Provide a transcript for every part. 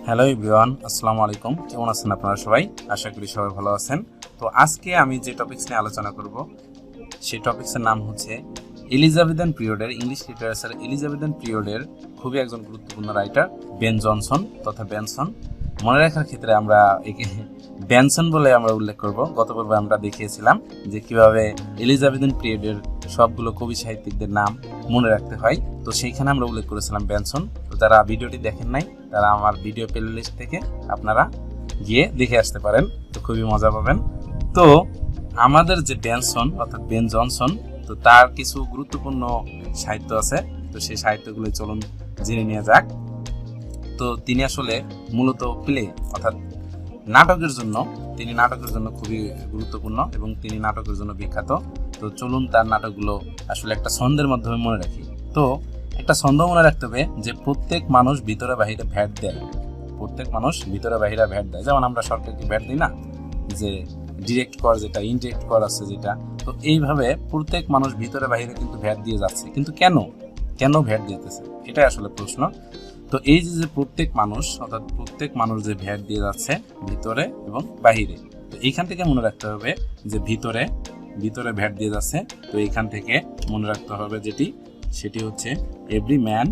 Hello everyone, আসসালামু আলাইকুম। কেমন আছেন আপনারা সবাই? আশা করি সবাই ভালো আছেন। তো আজকে আমি যে টপিকস নিয়ে আলোচনা করব সেই টপিকসের নাম হচ্ছে এলিজাবেথান পিরিয়ডের ইংলিশ লিটারেচার এলিজাবেথান পিরিয়ডের খুবই একজন গুরুত্বপূর্ণ রাইটার বেন জনসন তথা বেনসন। মনে রাখার ক্ষেত্রে আমরা একে বেনসন বলে আমরা উল্লেখ করব। গত পর্বে আমরা দেখিয়েছিলাম যে কিভাবে এলিজাবেথান পিরিয়ডের সবগুলো কবি সাহিত্যিকদের নাম মনে রাখতে হয়। তো সেইখানে আমরা উল্লেখ করেছিলাম বেনসন। তো যারা ভিডিওটি দেখেন নাই তারা আমার ভিডিও প্লেলিস্ট থেকে আপনারা গিয়ে দেখে আসতে পারেন, তো খুবই মজা পাবেন। তো আমাদের যে বেনসন অর্থাৎ বেন জনসন, তো তার কিছু গুরুত্বপূর্ণ সাহিত্য আছে। তো সেই সাহিত্যগুলো চলুন জেনে নিয়ে যাক। তো তিনি আসলে মূলত প্লে অর্থাৎ নাটকের জন্য খুবই গুরুত্বপূর্ণ এবং তিনি নাটকের জন্য বিখ্যাত। তো চলুন তার নাটকগুলো আসলে একটা ছন্দের মাধ্যমে মনে রাখি। তো একটা ছন্দ মনে রাখতে হবে যে প্রত্যেক মানুষ ভিতরে বাহিরে ভ্যাট দেয়। যেমন আমরা সরকারকে ভ্যাট দিই না, যে ডিরেক্ট কর যেটা, ইনডিরেক্ট কর আছে যেটা। তো এইভাবে প্রত্যেক মানুষ ভিতরে বাহিরে কিন্তু ভ্যাট দিয়ে যাচ্ছে, কিন্তু কেন ভ্যাট দিতেছে, এটাই আসলে প্রশ্ন। তো এই যে প্রত্যেক মানুষ যে ভ্যাট দিয়ে যাচ্ছে ভিতরে এবং বাহিরে, তো এইখান থেকে মনে রাখতে হবে যে ভিতরে ভ্যাট দিয়ে যাচ্ছে। তো এইখান থেকে মনে রাখতে হবে সেটি হচ্ছে every man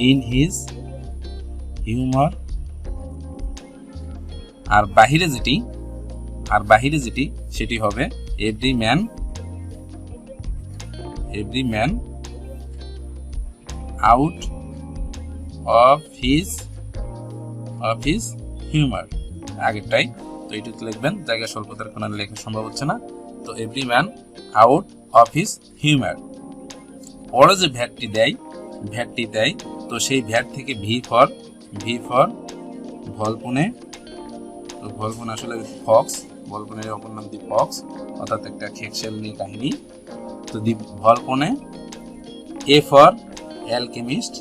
in his humour. আর বাহিরে যেটি সেটি হবে every man out of his humour. আগেরটাই। তো এইটুকু লিখবেন, জায়গা স্বল্পতার কারণে লেখা সম্ভব হচ্ছে না। তো every man out of his humour. পরে যে ভ্যাটটি দেয়, তো সেই ভ্যাট থেকে ভি ফর ভলপনে। তো ভলপনে আসলে ফক্স, ভলপনের অপর নাম দি ফক্স, অর্থাৎ একটা খেকশেল নিয়ে কাহিনী। তো দি ভলপনে। এ ফর অ্যালকেমিস্ট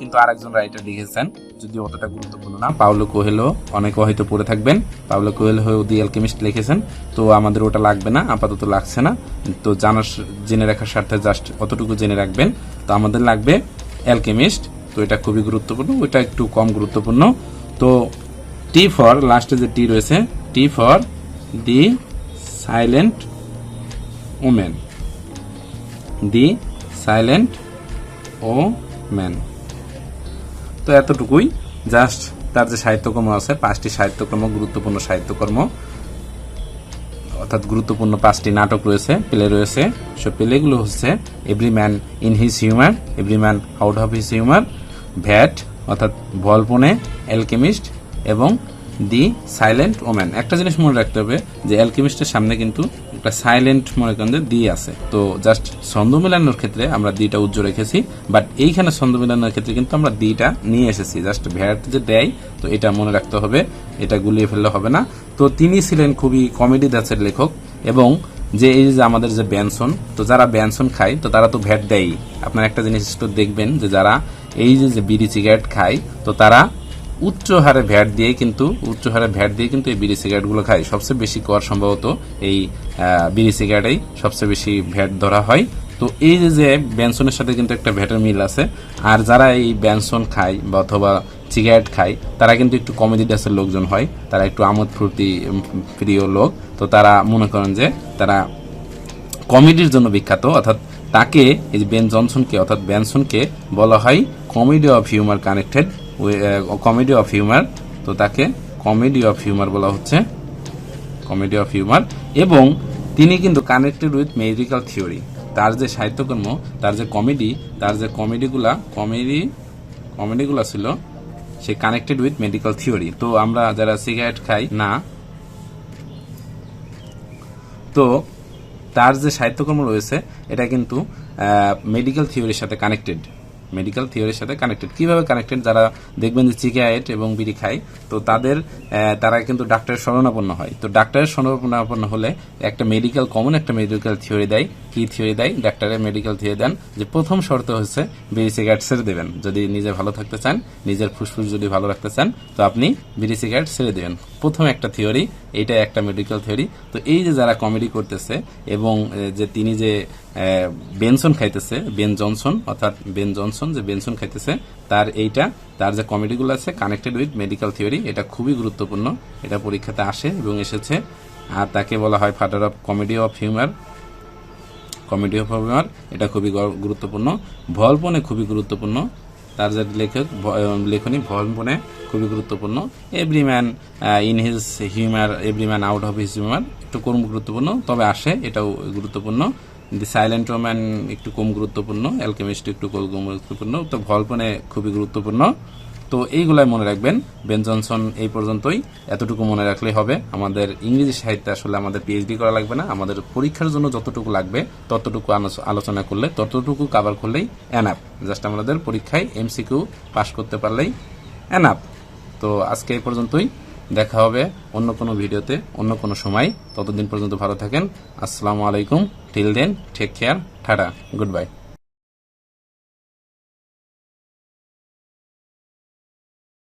কিন্তু আরেকজন রাইটার লিখেছেন, যদিও অতটা গুরুত্বপূর্ণ না। পাওলো কোয়েলো, অনেকে হয়তো পড়ে থাকবেন। পাওলো কোয়েলো দি অ্যালকেমিস্ট লিখেছেন। তো আমাদের ওটা লাগবে না, আপাতত লাগছে না। তো জেনে রাখার স্বার্থে জাস্ট অতটুকু জেনে রাখবেন। তো আমাদের লাগবে অ্যালকেমিস্ট। তো এটা খুবই গুরুত্বপূর্ণ, ওইটা একটু কম গুরুত্বপূর্ণ। তো টি ফর, লাস্টে যে টি রয়েছে, T for the silent women. তো এতটুকুই জাস্ট। তার যে সাহিত্যকর্ম আছে, 5টি সাহিত্যকর্ম, গুরুত্বপূর্ণ সাহিত্যকর্ম, অর্থাৎ গুরুত্বপূর্ণ 5টি নাটক রয়েছে, প্লে রয়েছে। সব প্লেগুলো হচ্ছে every man in his humour, every man out of his humour, VAT অর্থাৎ ভলপনে, অ্যালকেমিস্ট এবং দি সাইলেন্ট ওম্যান। একটা জিনিস মনে রাখতে হবে যে অ্যালকেমিস্টের সামনে কিন্তু একটা সাইলেন্ট মনে করেন যে দি আছে। তো জাস্ট ছন্দ মেলানোর ক্ষেত্রে আমরা দিটা উজ্জ্ব রেখেছি, বাট এইখানে ছন্দ মেলানোর ক্ষেত্রে কিন্তু আমরা দিটা নিয়ে এসেছি। জাস্ট ভ্যাট যে দেয়, তো এটা মনে রাখতে হবে, এটা গুলিয়ে ফেললে হবে না। তো তিনি ছিলেন খুবই কমেডি ধাঁচের লেখক। এবং যে এই যে আমাদের যে বেনসন, তো যারা বেনসন খায় তো তারা তো ভ্যাট দেয়। আপনার একটা জিনিস তো দেখবেন যে যারা এই যে বিড়ি সিগারেট খায়, তো তারা উচ্চ হারে ভ্যাট দিয়ে কিন্তু এই বিড়ি সিগারেটগুলো খায়। সবচেয়ে বেশি কর সম্ভবত এই বিড়ি সিগারেটেই সবচেয়ে বেশি ভ্যাট ধরা হয়। তো এই যে বেনসনের সাথে কিন্তু একটা ভ্যাটের মিল আছে। আর যারা এই বেনসন খায় বা অথবা সিগারেট খায়, তারা কিন্তু একটু কমেডি ডাসের লোকজন হয়, তারা একটু আমোদ ফুর্তি প্রিয় লোক। তো তারা মনে করেন যে তারা কমেডির জন্য বিখ্যাত। অর্থাৎ তাকে, এই বেন জনসনকে অর্থাৎ বেনসনকে বলা হয় comedy of humour connected, comedy of humour. তো তাকে কমেডি অফ হিউমার বলা হচ্ছে, কমেডি অফ হিউমার। এবং তিনি কিন্তু কানেক্টেড উইথ মেডিকেল থিওরি। তার যে সাহিত্যকর্ম, তার যে কমেডিগুলা ছিল, সে কানেক্টেড উইথ মেডিকেল থিওরি। তো আমরা যারা সিগারেট খাই না, তো তার যে সাহিত্যকর্ম রয়েছে এটা কিন্তু মেডিকেল থিওরির সাথে কানেক্টেড। মেডিকেল থিওরির সাথে কানেক্টেড। কিভাবে কানেক্টেড? যারা দেখবেন যে সিগারেট এবং বিড়ি খায়, তো তারা কিন্তু ডাক্তারের শরণাপন্ন হয়। তো ডাক্তারের শরণাপন্ন হলে একটা মেডিকেল কমন একটা মেডিকেল থিওরি দেয়। কি থিওরি দেয়? ডাক্তারের মেডিকেল থিওরি দেন যে প্রথম শর্ত হচ্ছে বিড়ি সিগারেট ছেড়ে দেবেন। যদি নিজে ভালো থাকতে চান, নিজের ফুসফুস যদি ভালো রাখতে চান, তো আপনি বিড়ি সিগারেট ছেড়ে দেবেন। প্রথম একটা থিওরি, এইটা একটা মেডিকেল থিওরি। তো এই যে যারা কমেডি করতেছে এবং যে তিনি যে বেনসন খাইতেছে, বেন জনসন, অর্থাৎ বেন জনসন যে বেনসন খাইতেছে, তার যে কমেডিগুলো আছে কানেক্টেড উইথ মেডিকেল থিওরি, এটা খুবই গুরুত্বপূর্ণ। এটা পরীক্ষাতে আসে এবং এসেছে। আর তাকে বলা হয় father of comedy of humour. এটা খুবই গুরুত্বপূর্ণ। ভল্পনে খুবই গুরুত্বপূর্ণ। তার যে লেখনী ভল্পনে খুবই গুরুত্বপূর্ণ। Every man in his humour, every man out of his humour একটু কম গুরুত্বপূর্ণ, তবে আসে, এটাও গুরুত্বপূর্ণ। দি সাইলেন্ট ওম্যান একটু কম গুরুত্বপূর্ণ, অ্যালকেমিস্ট একটু কম গুরুত্বপূর্ণ, তো ভল্পনে খুবই গুরুত্বপূর্ণ। তো এইগুলাই মনে রাখবেন। বেন জনসন এই পর্যন্তই, এতটুকু মনে রাখলেই হবে। আমাদের ইংরেজি সাহিত্যে আসলে আমাদের পিএইচডি করা লাগবে না, আমাদের পরীক্ষার জন্য যতটুকু লাগবে ততটুকু আলোচনা করলে, ততটুকু কভার করলেই এনাফ। জাস্ট আমাদের পরীক্ষায় এমসিকিউ পাস করতে পারলেই এনাফ। তো আজকে এই পর্যন্তই, দেখা হবে অন্য কোনো ভিডিওতে অন্য কোনো সময়। ততদিন পর্যন্ত ভালো থাকেন। আসসালামু আলাইকুম। Till then take care, tata, good bye.